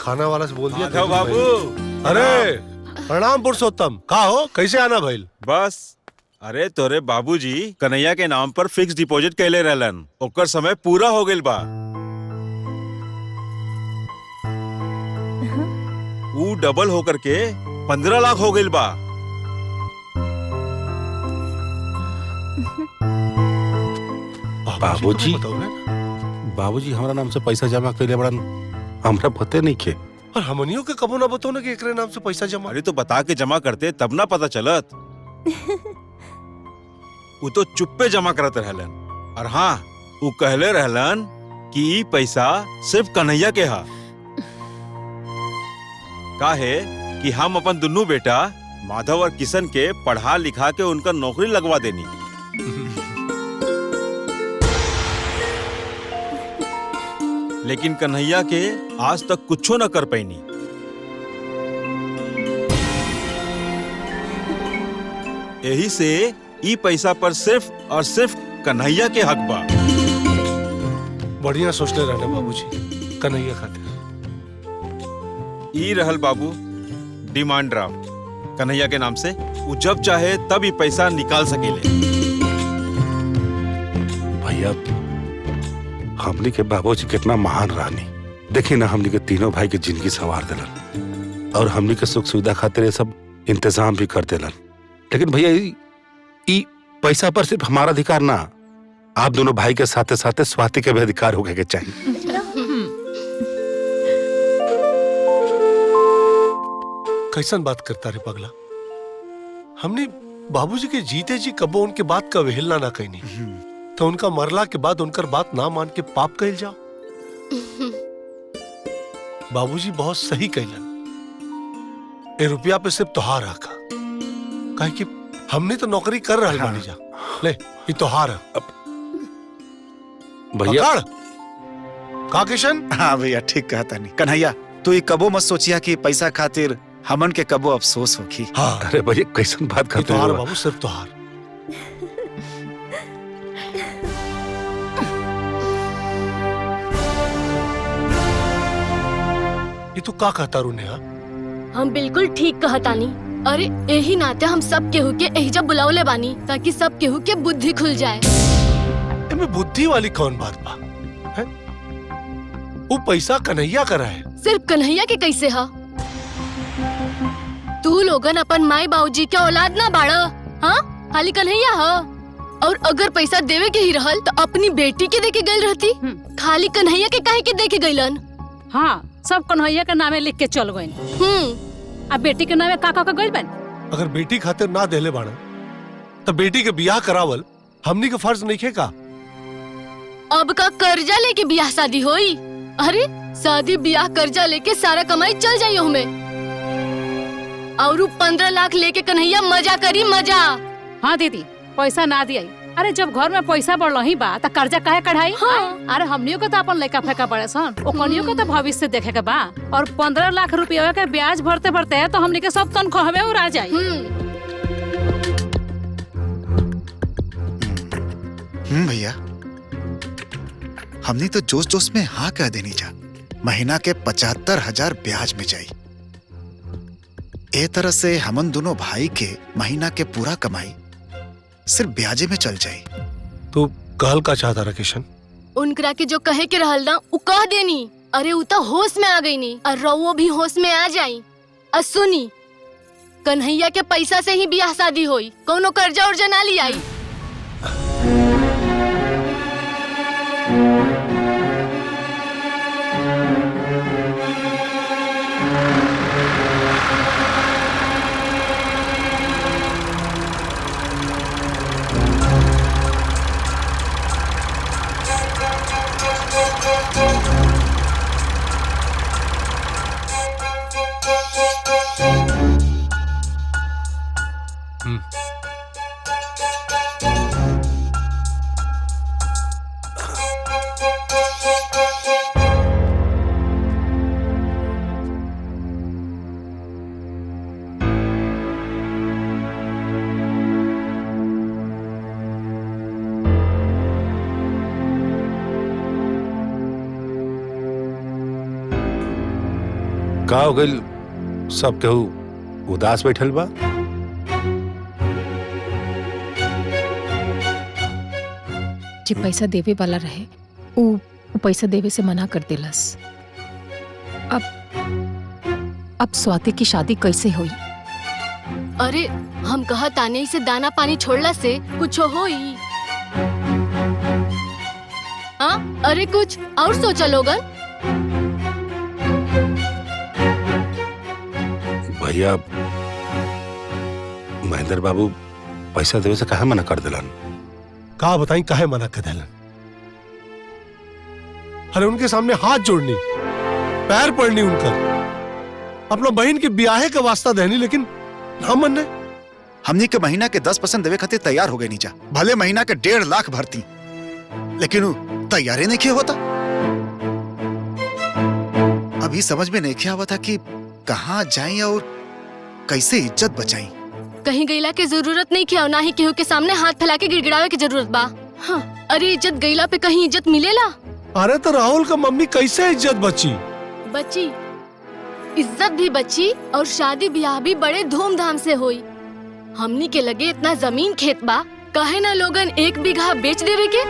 खाना वाला से बोल दिया माधव बाबू। अरे प्रणाम पुरुषोत्तम, का हो, कैसे आना भइल? बस अरे तोरे बाबूजी कन्हैया के नाम पर फिक्स डिपॉजिट कैले रहलन, ओकर समय पूरा हो गइल बा। ऊ डबल होकर के 15 लाख हो गइल बा। बाबूजी बाबूजी हमारा नाम से पैसा जमा कैले बड़न, हमरा पते नहीं के। और हमनियों के कबो ना बताओ ना कि एकरे नाम से पैसा जमा। अरे तो बता के जमा करते तब ना पता चलत। वो तो चुप्पे जमा करत रहलन। और हाँ, वो कहले रहलन कि ई पैसा सिर्फ कन्हैया के हा। काहे कि हम अपन दुन्नू बेटा माधव और किशन के पढ़ा लिखा के उनका नौकरी लगवा देनी। लेकिन कन्हैया के आज तक कुछो न कर पैनी। यही से ई पैसा पर सिर्फ और सिर्फ कन्हैया के हक बा। बढ़िया सोचले रहने बाबूजी, कन्हैया खातिर। ई रहल बाबू डिमांड ड्राफ्ट कन्हैया के नाम से। वो जब चाहे तब ई पैसा निकाल सकेले। भैया हमनी के बाबूजी कितना महान रानी, देखी ना हमनी के तीनों भाई के जिंदगी संवार दिलन और हमनी के सुख सुविधा खातिर ये सब इंतजाम भी कर दिलन। लेकिन भैया ई पैसा पर सिर्फ हमारा अधिकार ना, आप दोनों भाई के साथे साथे स्वाति के भी अधिकार होके के चाहिए। कैसन बात करता रे पगला, हमने बाबूजी के जीते जी कबो उनके बात का अवहेलना ना कहनी, तो उनका मरला के बाद उनकर बात ना मान के पाप कहल जाओ। बाबूजी बहुत सही कहलन, ए रुपया पे सिर्फ तोहार आका, काहे कि हमने तो नौकरी कर रहा बानी जा। ले ये तोहार है भैया। का किशन? हाँ भैया ठीक कहता नहीं। कन्हैया तू ये कबो मत सोचिया कि पैसा खातिर हमन के कबो अफसोस होगी। हाँ अरे भैया कैसन बात करते तोहार हो बाबू, सिर्फ तोहार। ये तू का कहता रू नेहा? हम बिल्कुल ठीक कहतानी। अरे यही नाते हम सब केहू के एहिजा बुलावले बानी ताकि सब केहू के बुद्धि खुल जाए। इनमें बुद्धि वाली कौन बात बा? हैं? वो पैसा कन्हैया का है। सिर्फ कन्हैया के कैसे हा? तू लोगन अपन माई बाबूजी के औलाद ना बाड़ा, हाँ? खाली कन्हैया हा। और अगर पैसा देवे के ही रहल तो अपनी बेटी के देके गई रहती, खाली कन्हैया के काहे के देके गईलन? हाँ, सब कन्हैया के नामे लिख के चल गई। अब बेटी के नामे का गई बन। अगर बेटी खातिर ना देले बाड़ा तो बेटी के बियाह करावल हमनी के फर्ज नहीं का? अब का कर्जा लेके बियाह शादी होई? अरे शादी बियाह कर्जा लेके सारा कमाई चल जाई हमें, और 15 लाख लेके कन्हैया मजा करी मजा। हाँ दीदी, पैसा ना दिया। अरे जब घर में पैसा बढ़ ही बा तो कर्जा काहे कढ़ाई? हाँ। अरे हमनियों के तो अपन लड़का फेंका पड़े सन, ओकनियों के तो भविष्य देखे के बा। और 15 लाख रुपया के ब्याज भरते भरते तो हमनी के सब तनख्वाह में उड़ा जाई। भैया हमने तो जोश जोश में हाँ कह देनी जा। महीना के 75,000 ब्याज में जाई। ए तरह से हमन दोनों भाई के महीना के पूरा कमाई सिर्फ ब्याजे में चल जाई। तू कहल का चाहता रहा किशन? उनकरा के जो कहे के रहल ना उ कह देनी। अरे उ तो होश में आ गई नी, और रउओ भी होश में आ जाई। और सुनी, कन्हैया के पैसा से ही बियाह शादी होई, कोनो कर्जा उर्जा ना ली आई। का हो गइल? सब केहू उदास बैठल बा। जे पैसा देवे वाला रहे उ पैसा देवे से मना कर देलस। अब स्वाति की शादी कैसे हुई? अरे हम कहा ताने से दाना पानी छोड़ला से कुछ होई। हाँ अरे कुछ और सोचा लोगन। भैया महेंद्र बाबू पैसा देवे से काहे मना कर दिलन? का बताई काहे मना कर देलन? अरे उनके सामने हाथ जोड़नी, पैर पड़नी उनकर, अपना बहन के ब्याहे का वास्ता देनी, लेकिन ना मनने। हमनी के महीना के 10% देवे खातिर तैयार हो गए नीचा। भले महीना के 1.5 लाख भरती, लेकिन वो तैयारी नहीं किया होता। अभी समझ में नहीं किया हुआ था कि कहाँ जाएं और कैसे इज्जत बचाएं। कहीं गईला के जरूरत नहीं किया, ना ही केहू के सामने हाथ फैला के गिड़गिड़ावे की जरूरत बा। हाँ, अरे इज्जत गईला पे कहीं इज्जत मिलेला? अरे तो राहुल का मम्मी कैसे इज्जत बची? बची, इज्जत भी बची और शादी ब्याह भी बड़े धूमधाम से हुई। हमनी के लगे इतना जमीन खेत बा, काहे ना लोगन 1 बीघा बेच देवे के।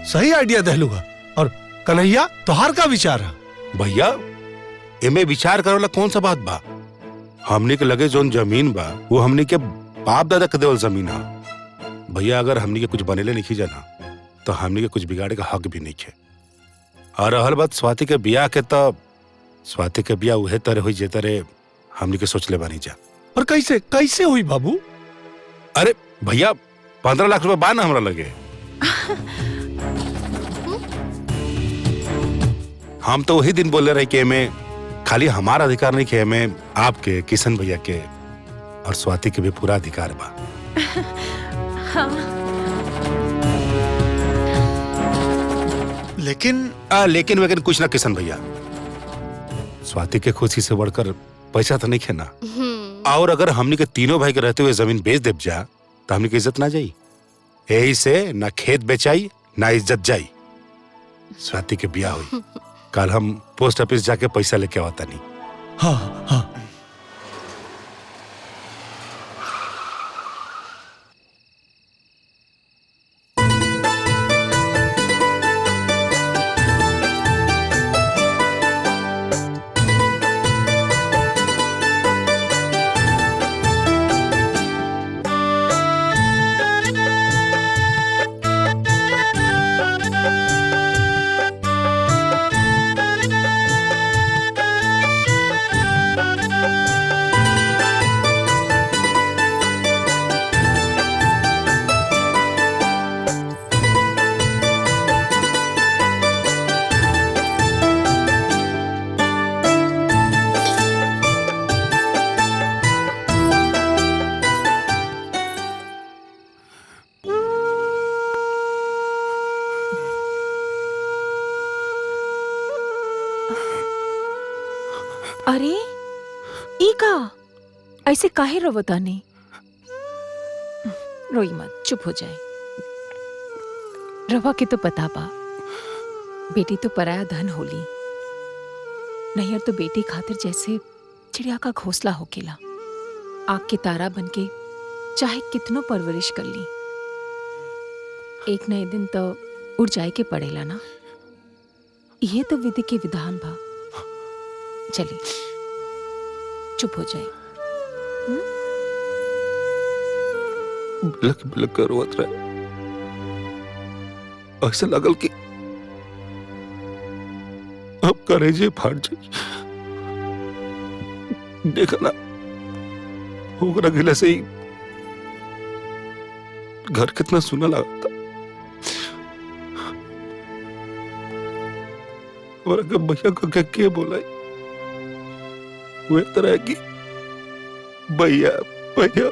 सही आइडिया दहलूगा। और कन्हैया तोहार का विचार है? भैया एमे विचार करे वाला कौन सा बात बा? हमनी के लगे जोन जमीन बा वो हमनी के बाप दादा के देवल जमीन है। भैया अगर हमनी के कुछ बनेले नहीं जाना तो हमनी के कुछ बिगाड़े का हक भी नहीं है। और रहल बात स्वाति के बियाह के, तो स्वाति के बियाह उहे तरह हुई जे तरह हमनी के सोचले बानी जा। और कैसे कैसे हुई बाबू? अरे भैया 15 लाख रुपए बा ना हमरा लगे। हम तो वही दिन बोले रहे कि में खाली हमारा अधिकार नहीं कि में आपके, किशन भैया के और स्वाति के भी पूरा अधिकार बा। लेकिन वेकिन कुछ ना किशन भैया, स्वाति के खुशी से बढ़कर पैसा तो नहीं है ना। और अगर हमनी के तीनों भाई के रहते हुए जमीन बेच देव जा तो हमनी की इज्जत ना जाई। यही से ना खेत बेचाई ना इज्जत जाई। स्वाति के बियाह हुई, कल हम पोस्ट ऑफिस जाके पैसा लेके आवता नहीं। हाँ हाँ। अरे ई का ऐसे काहे रोवतानी? रोई मत, चुप हो जाए। रवा के तो पता बा, बेटी तो पराया धन होली। नैहर तो बेटी खातिर जैसे चिड़िया का घोंसला होकेला। आग के तारा बनके चाहे कितनो परवरिश कर ली, एक नए दिन तो उड़ जाए के पड़ेला ना। ये तो विधि के विधान बा। चलिए चुप हो जाए। बिलक बिलक कर रोत रहे। ऐसा लगल कि अब कलेजे फाट जाए। देखा ना होगरा गिला से ही घर कितना सुना लगा था। और अगर भैया को क्या बोला वो तरह की भैया भैया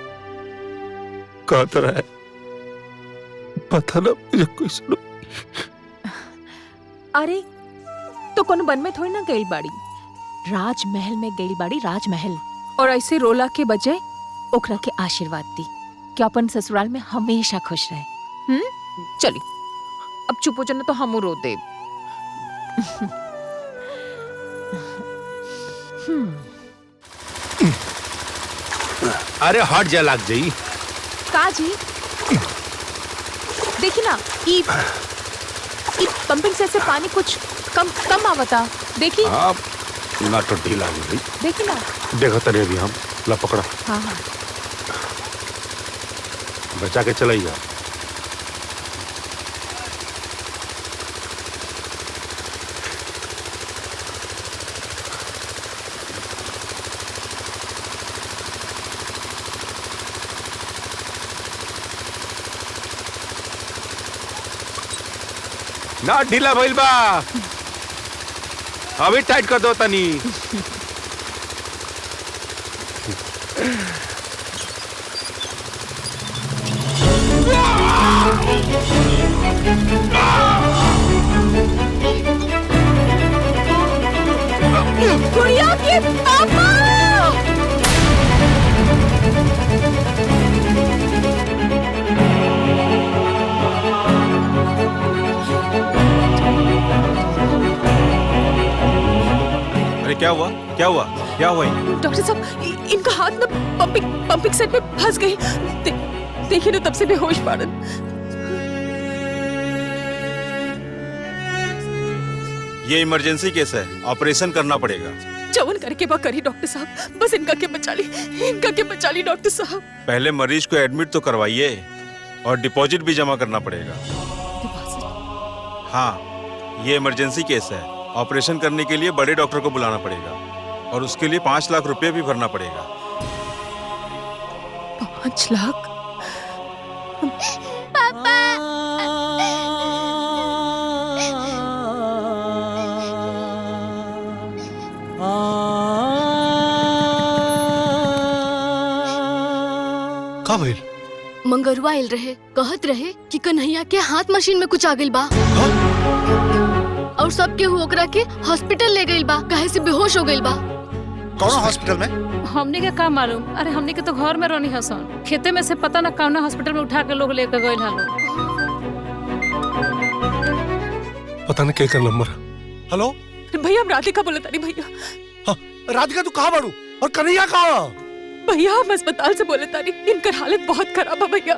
कहा तरह है पता ना मुझे कोई सुनो। अरे तो कौन बन में थोड़ी ना गई बाड़ी, राजमहल में गई बाड़ी, राजमहल। और ऐसे रोला के बजाय ओकरा के आशीर्वाद दी कि अपन ससुराल में हमेशा खुश रहे। चली अब चुप हो जाना तो हम रो दे। अरे हट जा लाग जाई। का जी देखी ना ई पंपिंग सेट से पानी कुछ कम आवता। देखी हाँ ना तो ढीला हो गई। देखी ना। देखो तरे अभी हम ला पकड़ा। हाँ हाँ बचा के चलाइएगा। ना ढीला भइल बा, अभी टाइट कर दो तनी। गुड़िया के पापा। अरे क्या हुआ, क्या हुआ, क्या हुआ इन्हें? डॉक्टर साहब इनका हाथ ना पंपिंग सेट में फंस गई। देखिए ना तब से बेहोश पड़न। ये इमरजेंसी केस है, ऑपरेशन करना पड़ेगा। जवन करके बा करी डॉक्टर साहब, बस इनका के बचा ली डॉक्टर साहब। पहले मरीज को एडमिट तो करवाइए और डिपॉजिट भी जमा करना पड़ेगा। हाँ, ये इमरजेंसी केस है, ऑपरेशन करने के लिए बड़े डॉक्टर को बुलाना पड़ेगा और उसके लिए 5 लाख रुपए भी भरना पड़ेगा। 5 लाख? का भइल? मंगरुआ आयल रहे, कहत रहे कि कन्हैया के हाथ मशीन में कुछ आ गइल बा और सबके ओकरा के हॉस्पिटल ले गइल बा, काहे से बेहोश हो गइल बा। कौन हॉस्पिटल में? हमने के का मालूम। अरे हमने के तो घर में रहनी हसन, खेते में से पता ना कौन हॉस्पिटल में उठा के लोग लेकर गइल हलो। पता नहीं क्या नंबर। हेलो भैया हम राधिका बोले तारी भैया। हाँ, राधिका तू कहाँ बाड़ू और कन्हैया कहाँ? भैया हम अस्पताल से बोले तारी, इनकर हालत बहुत खराब है भैया।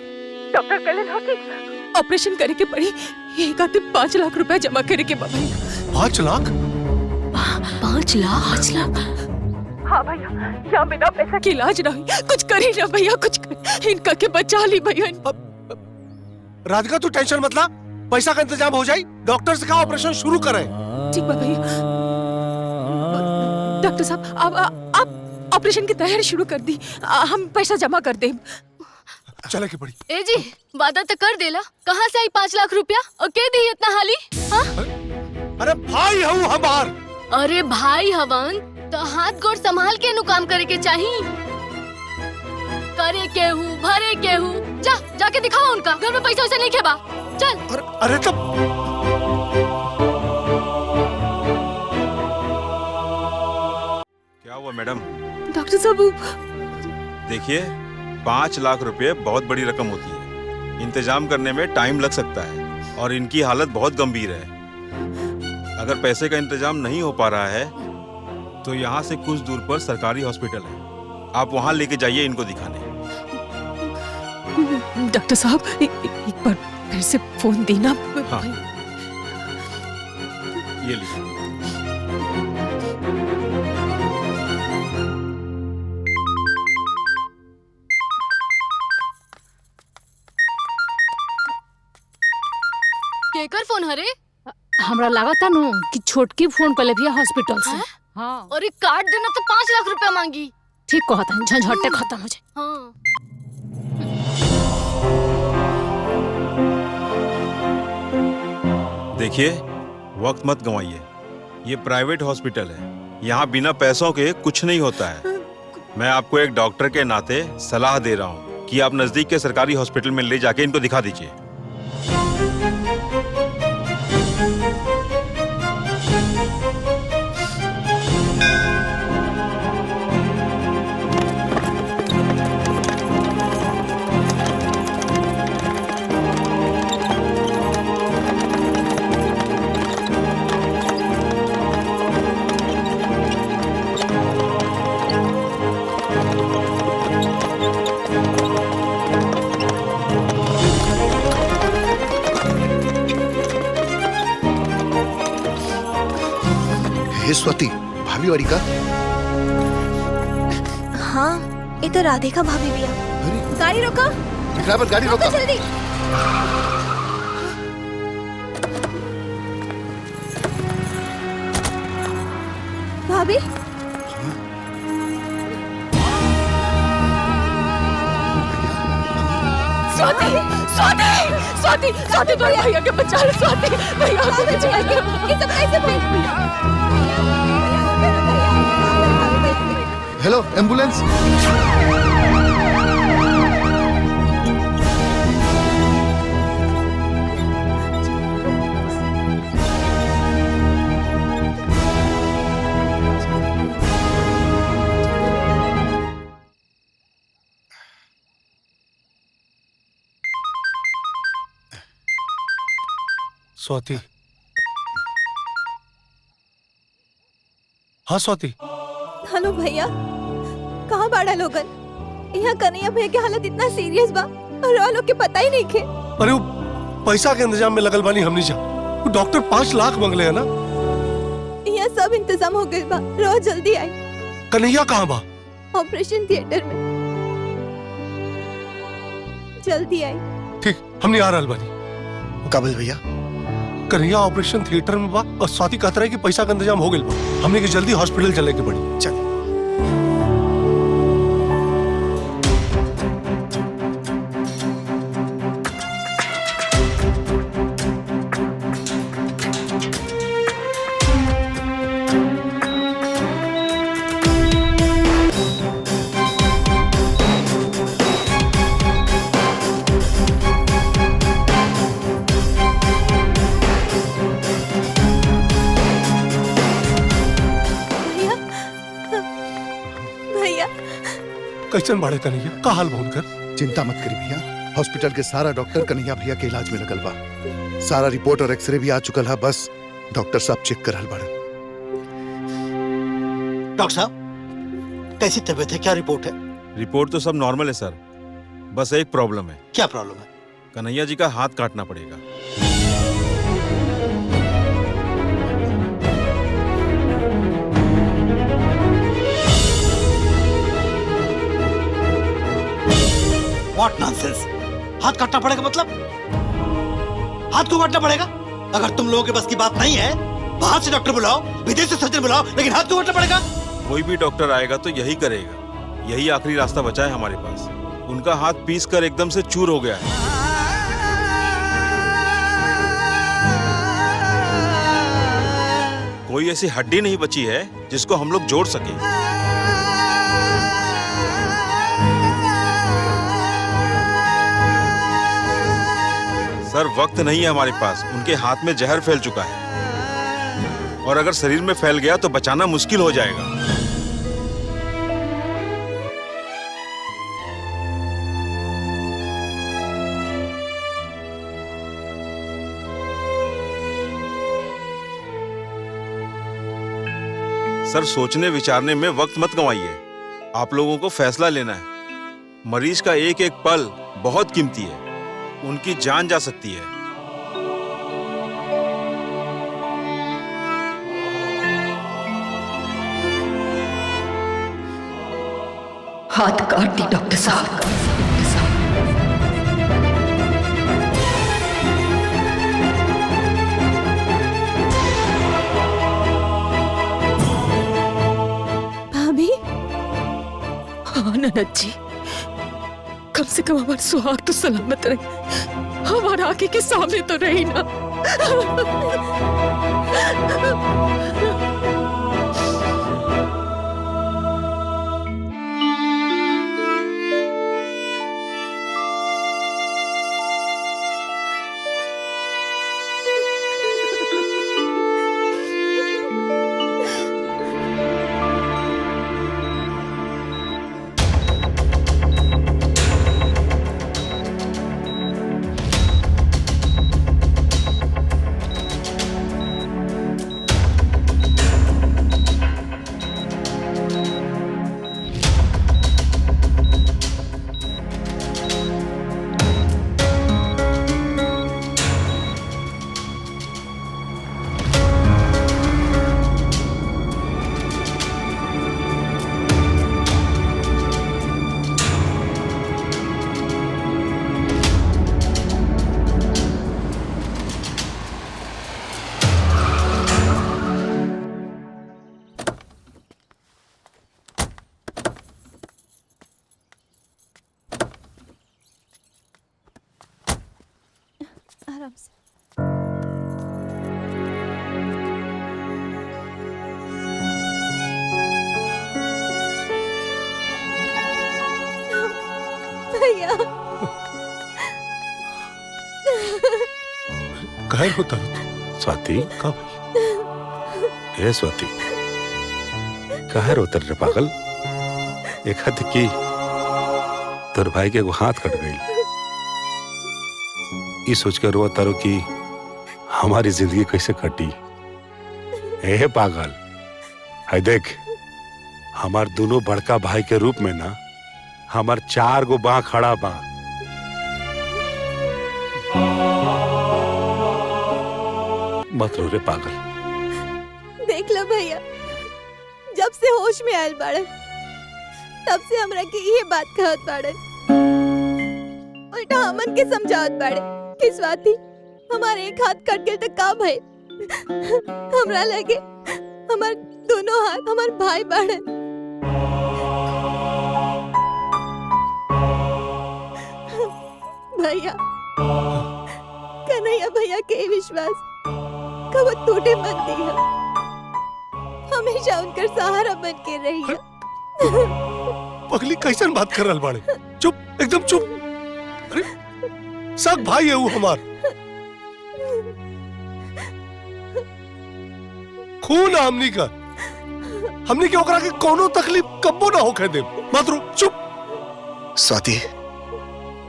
डॉक्टर कहले था कि ऑपरेशन करे के पड़ी, यही खातिर 5 लाख रुपए जमा करे के बा भैया। 5 लाख? 5 लाख? हाँ भैया, यहाँ बिना पैसा के इलाज नहीं, कुछ करी ना भैया, कुछ कर, इनका के बचा ली भैया। राधिका तू टेंशन मत ला, पैसा का इंतजाम हो जाए, डॉक्टर से कहा ऑपरेशन शुरू करें। ठीक बा भैया। डॉक्टर साहब आप ऑपरेशन की तैयारी शुरू कर दी, हम पैसा जमा कर दे। चले के पड़ी। ए जी वादा तो कर देला, कहाँ से आई 5 लाख रुपया और के दी इतना हाली? हाँ? अरे भाई हूँ हमार। अरे भाई हवन तो हाथ गोड़ संभाल के नु काम करे के चाहिए। करे के हूँ, भरे के हूँ, जाके दिखाओ उनका घर में पैसा वैसा नहीं खेबा। चल। अरे तब क्या हुआ मैडम? डॉक्टर साहब देखिए, 5 लाख रुपए बहुत बड़ी रकम होती है, इंतजाम करने में टाइम लग सकता है और इनकी हालत बहुत गंभीर है। अगर पैसे का इंतजाम नहीं हो पा रहा है तो यहाँ से कुछ दूर पर सरकारी हॉस्पिटल है, आप वहाँ लेके जाइए इनको दिखाने। डॉक्टर साहब एक बार फिर से फोन देना। हाँ। ये लीजिए। केकर फोन हरे? हमरा लागता नु कि छोटकी फोन कर ले भैया हॉस्पिटल से। हाँ। और एक कार्ड देना तो 5 लाख रुपया मांगी। ठीक कहता है, झंझटे खत्म हो जाए। हाँ। देखिए, वक्त मत गंवाइए, ये प्राइवेट हॉस्पिटल है, यहाँ बिना पैसों के कुछ नहीं होता है। मैं आपको एक डॉक्टर के नाते सलाह दे रहा हूँ कि आप नजदीक के सरकारी हॉस्पिटल में ले जाके इनको दिखा दीजिए। हे स्वाति, भाभी वाली का? हाँ, ये तो राधिका भाभी भी है। अरे गाड़ी रोको, ड्राइवर गाड़ी रोको। जल्दी। भाभी, स्वाति स्वाति स्वाति स्वाति तुम्हारे भैया के बचा लो, स्वाति भैया को बचा लो। ये सब कैसे हेलो एम्बुलेंस। स्वाति। हाँ स्वाति। हेलो भैया, कहाँ बाड़ा लोगन? यहाँ कन्हैया भैया की हालत इतना सीरियस बा और और लोग के पता ही नहीं खे। अरे वो पैसा के इंतजाम में लगल बानी हमनी जा। वो डॉक्टर 5 लाख मांगले है ना। यहाँ सब इंतजाम हो गए बा, रोज जल्दी आई। कन्हैया कहाँ बा? ऑपरेशन थिएटर में, जल्दी आई। ठीक, हमने आ रहल बानी। काबिल भैया, कन्हैया ऑपरेशन थिएटर में बा और स्वाति कहत रहे कि पैसा का इंतजाम हो गइल बा। हमने के जल्दी हॉस्पिटल चले के पड़ी। चल। कैसन बाड़े कन्हैया? का हाल बोल कर? चिंता मत करी भैया, हॉस्पिटल के सारा डॉक्टर कन्हैया भैया के इलाज में लगल बा। सारा रिपोर्ट और एक्सरे भी आ चुकल है, बस डॉक्टर साहब चेक कर रहल बाड़न। डॉक्टर साहब, कैसी तबीयत है? क्या रिपोर्ट है? रिपोर्ट तो सब नॉर्मल है सर, बस एक प्रॉब्लम है। क्या प्रॉब्लम है? कन्हैया जी का हाथ काटना पड़ेगा। What nonsense? हाथ काटना पड़ेगा मतलब? हाथ को काटना पड़ेगा? अगर तुम लोगों के बस की बात नहीं है, बाहर से डॉक्टर बुलाओ, विदेश से सर्जन बुलाओ, लेकिन हाथ को काटना पड़ेगा? कोई भी डॉक्टर आएगा तो यही करेगा। यही आखिरी रास्ता बचा है हमारे पास। उनका हाथ पीस कर एकदम से चूर हो गया है। कोई ऐसी हड्डी नहीं बची है जिसको हम लोग जोड़ सके। सर, वक्त नहीं है हमारे पास। उनके हाथ में जहर फैल चुका है और अगर शरीर में फैल गया तो बचाना मुश्किल हो जाएगा। सर, सोचने विचारने में वक्त मत गंवाइए। आप लोगों को फैसला लेना है। मरीज का एक एक पल बहुत कीमती है। उनकी जान जा सकती है। हाथ काट दी डॉक्टर साहब। भाभी, हाँ ननद जी, कम से कम हमारा सुहाग तो सलामत रहे। हमारा आगे के सामने तो रही ना। भैया काहे होता तू? स्वाति कब? हे स्वाति काहे रोतर रे पागल? एक हाथ की तोर भाई के एगो हाथ कट गई, ई सोच कर रो तारो कि हमारी जिंदगी कैसे कटी। हे पागल, है देख हमार दोनों बड़का भाई के रूप में ना हमार 4 गो बाँ खड़ा बा। मत रो रे पागल। देख लो भैया, जब से होश में आयल बाड़न तब से हमरा के ये बात कहत बाड़न, उल्टा हमन के समझावत बाड़े कि स्वाति हमारे एक हाथ कट गए तो का भय। हमरा लगे हमार दोनों हाथ हमार भाई बाड़न। भैया, कन्हैया भैया के विश्वास कब टूटे मत दिया, हमेशा उनकर सहारा बन के रहिए। पगली कैसन बात कर रहल बाड़े? चुप, एकदम चुप। अरे सब भाई है वो हमार, खून है हमनी का। हमनी के ओकरा के कोनो तकलीफ कब्बो ना होखे दे। मत रो, चुप। स्वाति,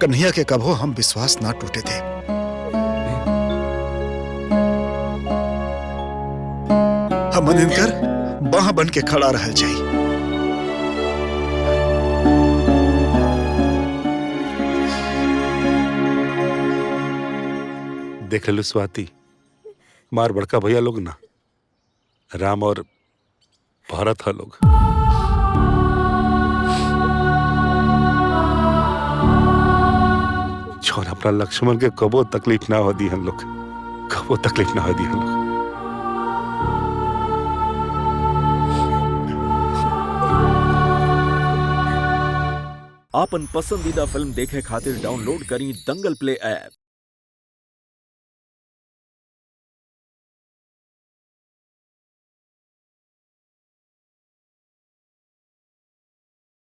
कन्हैया के कबो हम विश्वास ना टूटे थे। हमन इनकर बाह बन के खड़ा रहल चाहिए। देख लो स्वाति, मार बड़का भैया लोग ना राम और भरत है लोग। छोड़ अपना लक्ष्मण के कबो तकलीफ ना हो दी हम लोग, कबो तकलीफ ना हो दी हम लोग। आपन पसंदीदा फिल्म देखे खातिर डाउनलोड करी दंगल प्ले ऐप।